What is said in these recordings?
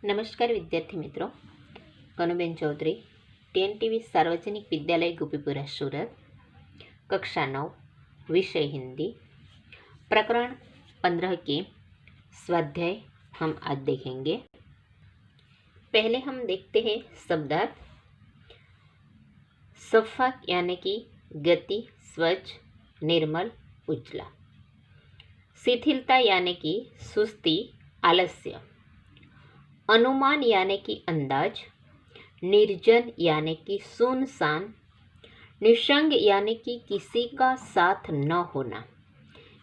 नमस्कार विद्यार्थी मित्रों, कनुबेन चौधरी TNTV सार्वजनिक विद्यालय गोपीपुरा सूरत, कक्षा 9, विषय हिंदी, प्रकरण 15 के स्वाध्याय हम आज देखेंगे। पहले हम देखते हैं शब्दार्थ। शफ़ाक़ यानी कि गति, स्वच्छ, निर्मल, उजला। शिथिलता यानी कि सुस्ती, आलस्य। अनुमान यानी कि अंदाज। निर्जन यानी कि सुनसान। निसंग यानी कि किसी का साथ न होना।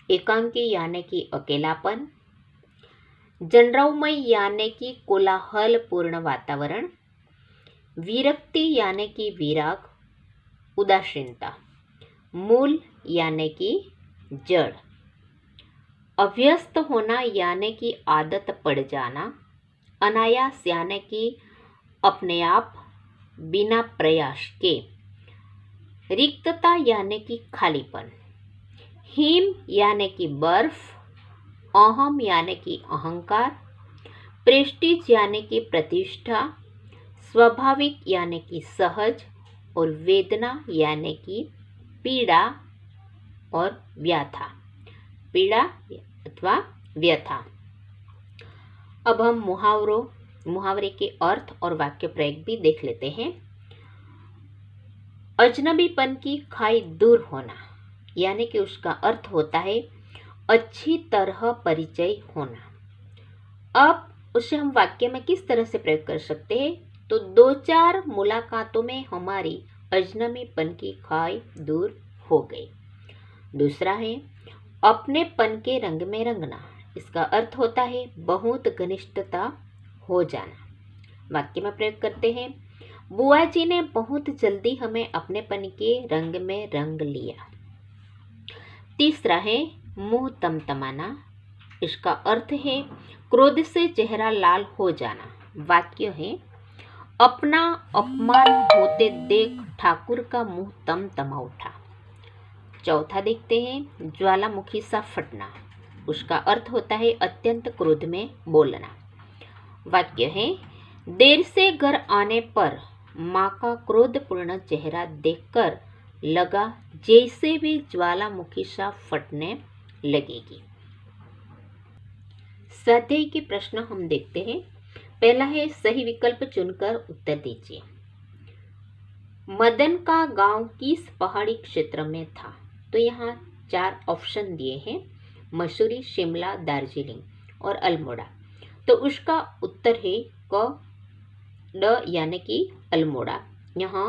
एकांकी यानी कि अकेलापन। जनरौमय यानी कि कोलाहलपूर्ण वातावरण। विरक्ति यानी कि विराग, उदासीनता। मूल यानी कि जड़। अभ्यस्त होना यानी कि आदत पड़ जाना। अनायास यानी कि अपने आप, बिना प्रयास के। रिक्तता यानी कि खालीपन। हिम यानी कि बर्फ। अहम यानी कि अहंकार। प्रेस्टीज यानी कि प्रतिष्ठा। स्वाभाविक यानी कि सहज। और वेदना यानी कि पीड़ा और व्यथा। पीड़ा अथवा व्यथा। अब हम मुहावरे के अर्थ और वाक्य प्रयोग भी देख लेते हैं। अजनबीपन की खाई दूर होना यानी कि उसका अर्थ होता है अच्छी तरह परिचय होना। अब उसे हम वाक्य में किस तरह से प्रयोग कर सकते हैं? तो 2-4 मुलाकातों में हमारी अजनबीपन की खाई दूर हो गई। दूसरा है अपनेपन के रंग में रंगना। इसका अर्थ होता है बहुत घनिष्ठता हो जाना। वाक्य में प्रयोग करते हैं, बुआ जी ने बहुत जल्दी हमें अपनेपन के रंग में रंग लिया। तीसरा है मुंह तमतमाना। इसका अर्थ है क्रोध से चेहरा लाल हो जाना। वाक्य है अपना अपमान होते देख ठाकुर का मुंह तमतमा उठा। चौथा देखते हैं ज्वालामुखी सा फटना। उसका अर्थ होता है अत्यंत क्रोध में बोलना। वाक्य है देर से घर आने पर माँ का क्रोधपूर्ण चेहरा देखकर लगा जैसे भी ज्वालामुखी सा फटने लगेगी। स्वाध्याय के प्रश्न हम देखते हैं। पहला है सही विकल्प चुनकर उत्तर दीजिए। मदन का गांव किस पहाड़ी क्षेत्र में था? तो यहाँ 4 ऑप्शन दिए हैं, मसूरी, शिमला, दार्जिलिंग और अल्मोड़ा। तो उसका उत्तर है क, ड यानी कि अल्मोड़ा। यहाँ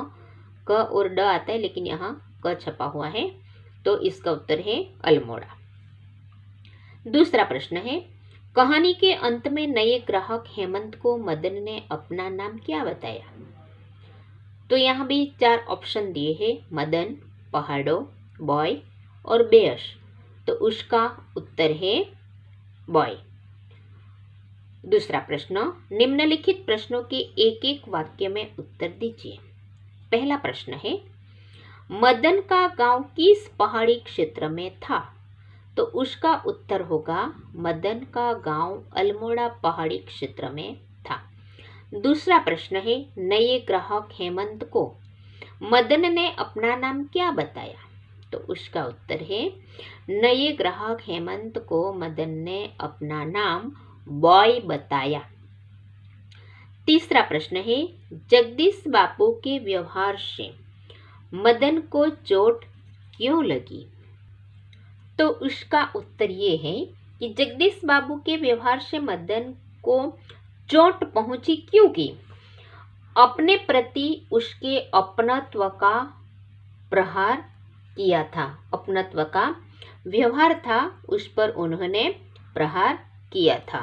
क और ड आता है लेकिन यहाँ क छपा हुआ है, तो इसका उत्तर है अल्मोड़ा। दूसरा प्रश्न है कहानी के अंत में नए ग्राहक हेमंत को मदन ने अपना नाम क्या बताया? तो यहाँ भी 4 ऑप्शन दिए हैं, मदन, पहाड़ो, बॉय और बेयस। तो उसका उत्तर है बॉय। दूसरा प्रश्न निम्नलिखित प्रश्नों के एक एक वाक्य में उत्तर दीजिए। पहला प्रश्न है मदन का गांव किस पहाड़ी क्षेत्र में था? तो उसका उत्तर होगा मदन का गांव अल्मोड़ा पहाड़ी क्षेत्र में था। दूसरा प्रश्न है नए ग्राहक हेमंत को मदन ने अपना नाम क्या बताया? तो उसका उत्तर है नए ग्राहक हेमंत को मदन ने अपना नाम बॉय बताया। तीसरा प्रश्न है जगदीश बापू के व्यवहार से मदन को चोट क्यों लगी? तो उसका उत्तर ये है कि जगदीश बाबू के व्यवहार से मदन को चोट पहुंची क्योंकि अपने प्रति उसके अपनत्व का प्रहार किया था। अपनत्व का व्यवहार था, उस पर उन्होंने प्रहार किया था।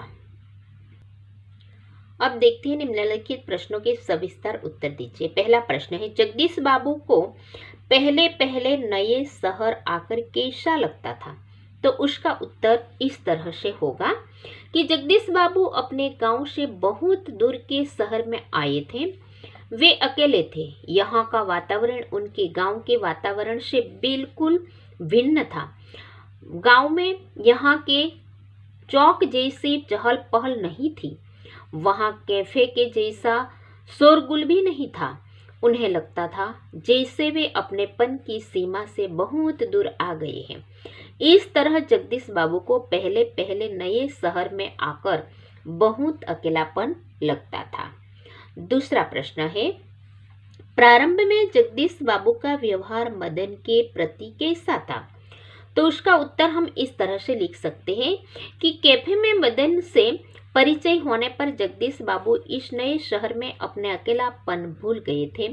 अब देखते हैं निम्नलिखित प्रश्नों के सविस्तार उत्तर दीजिए। पहला प्रश्न है जगदीश बाबू को पहले पहले नए शहर आकर कैसा लगता था? तो उसका उत्तर इस तरह से होगा कि जगदीश बाबू अपने गांव से बहुत दूर के शहर में आए थे। वे अकेले थे। यहाँ का वातावरण उनके गांव के वातावरण से बिल्कुल भिन्न था। गांव में यहाँ के चौक जैसी चहल पहल नहीं थी। वहाँ कैफे के जैसा शोरगुल भी नहीं था। उन्हें लगता था जैसे वे अपनेपन की सीमा से बहुत दूर आ गए हैं। इस तरह जगदीश बाबू को पहले पहले नए शहर में आकर बहुत अकेलापन लगता था। दूसरा प्रश्न है, प्रारंभ में जगदीश बाबू का व्यवहार मदन के प्रति कैसा था? तो उसका उत्तर हम इस तरह से लिख सकते हैं कि कैफे में मदन से परिचय होने पर जगदीश बाबू इस नए शहर में अपने अकेलापन भूल गए थे।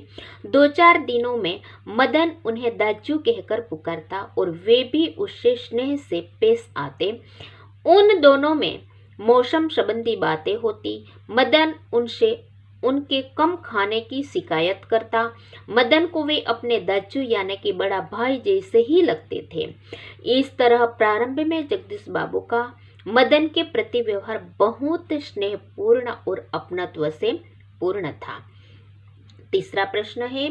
2-4 दिनों में मदन उन्हें दाजू कहकर पुकारता और वे भी उससे स्नेह से पेश आते। उन दोनों में मौसम संबंधी बातें होती। मदन उनसे उनके कम खाने की शिकायत करता। मदन को वे अपने दाजू यानी कि बड़ा भाई जैसे ही लगते थे। इस तरह प्रारंभ में जगदीश बाबू का मदन के प्रति व्यवहार बहुत स्नेहपूर्ण और अपनत्व से पूर्ण था। तीसरा प्रश्न है,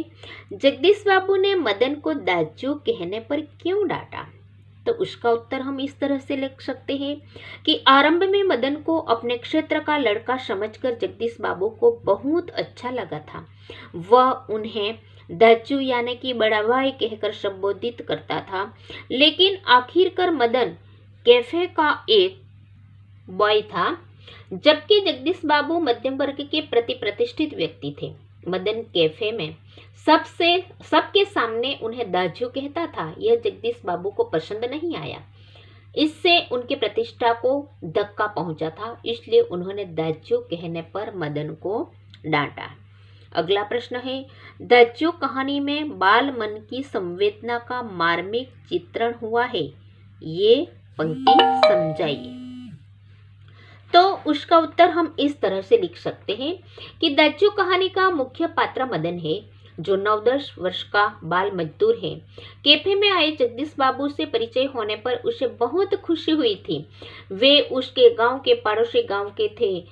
जगदीश बाबू ने मदन को दाजू कहने पर क्यों डांटा? तो उसका उत्तर हम इस तरह से लिख सकते हैं कि आरंभ में मदन को अपने क्षेत्र का लड़का समझकर जगदीश बाबू को बहुत अच्छा लगा था। वह उन्हें दाजू यानी कि बड़ा भाई कहकर संबोधित करता था। लेकिन आखिरकार मदन कैफे का एक बॉय था, जबकि जगदीश बाबू मध्यम वर्ग के प्रति प्रतिष्ठित व्यक्ति थे। मदन कैफे में सबके सामने उन्हें दाजू कहता था। यह जगदीश बाबू को पसंद नहीं आया। इससे उनकी प्रतिष्ठा को धक्का पहुंचा था, इसलिए उन्होंने दाजू कहने पर मदन को डांटा। अगला प्रश्न है, दाजू कहानी में बाल मन की संवेदना का मार्मिक चित्रण हुआ है। ये पंक्ति समझाइए। तो उसका उत्तर हम इस तरह से लिख सकते हैं कि दाजू कहानी का मुख्य पात्र मदन है, जो 9-10 वर्ष का बाल मजदूर है। कैफे में आए जगदीश बाबू से परिचय होने पर उसे बहुत खुशी हुई थी। वे उसके गांव के पड़ोसी गांव के थे,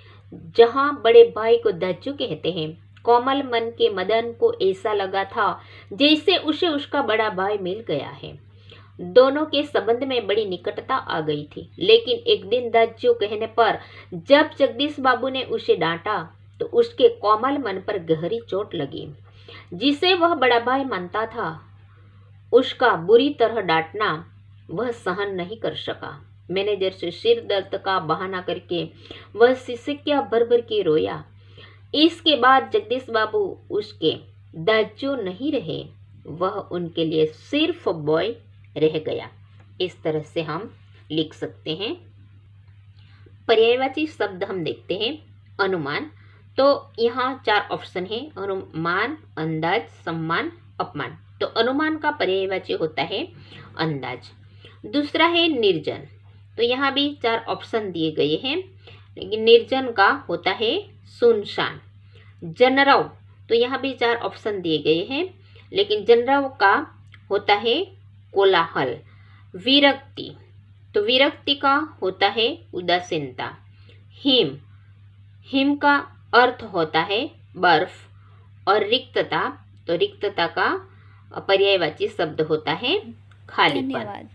जहां बड़े भाई को दाजू कहते हैं। कोमल मन के मदन को ऐसा लगा था जैसे उसे उसका बड़ा भाई मिल गया है। दोनों के संबंध में बड़ी निकटता आ गई थी। लेकिन एक दिन दाजू कहने पर जब जगदीश बाबू ने उसे डांटा तो उसके कोमल मन पर गहरी चोट लगी, जिसे वह बड़ा भाई मानता था। उसका बुरी तरह डांटना वह सहन नहीं कर सका। मैनेजर से सिर दर्द का बहाना करके वह सिसकियां भर भर के रोया। इसके बाद जगदीश बाबू उसके दाजू नहीं रहे, वह उनके लिए सिर्फ बॉय रह गया। इस तरह से हम लिख सकते हैं। पर्यायवाची शब्द हम देखते हैं। अनुमान, तो यहाँ 4 ऑप्शन है, अनुमान, अंदाज, सम्मान, अपमान। तो अनुमान का पर्यायवाची होता है अंदाज। दूसरा है निर्जन, तो यहाँ भी 4 ऑप्शन दिए गए हैं, लेकिन निर्जन का होता है सुनसान। जनरव, तो यहाँ भी 4 ऑप्शन दिए गए हैं, लेकिन जनरव का होता है कोलाहल। विरक्ति, तो विरक्ति का होता है उदासीनता। हिम, हिम का अर्थ होता है बर्फ। और रिक्तता, तो रिक्तता का पर्यायवाची शब्द होता है खालीपन।